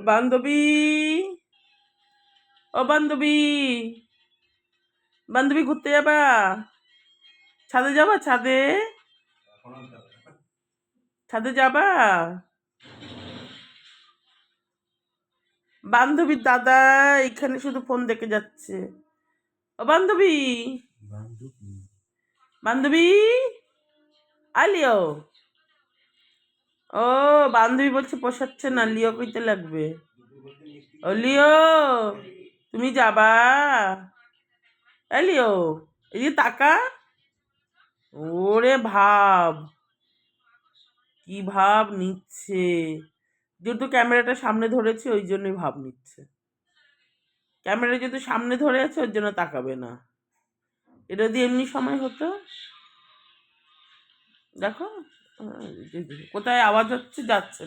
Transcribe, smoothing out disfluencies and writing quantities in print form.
বান্ধবী, ও বান্ধবী, বান্ধবী ঘুরতে যাবা? ছাদে যাবা? ছাদে ছাদে যাবা? বান্ধবীর দাদা এখানে শুধু ফোন দেখে যাচ্ছে। ও বান্ধবী, বান্ধবী, আলিও, ও বান্ধবী বলছে পোষাচ্ছে না, লিও কইতে লাগবে। ও লিও, তুমি যাবা? লিও, এই যে তাকা, ওরে ভাব, কি ভাব নিচ্ছে, যেহেতু ক্যামেরাটা সামনে ধরেছে ওই জন্যই ভাব নিচ্ছে। ক্যামেরা যেহেতু সামনে ধরে আছে ওর জন্য তাকাবে না। এটা যদি এমনি সময় হতো, দেখো কোথায় আওয়াজ হচ্ছে, যাচ্ছে।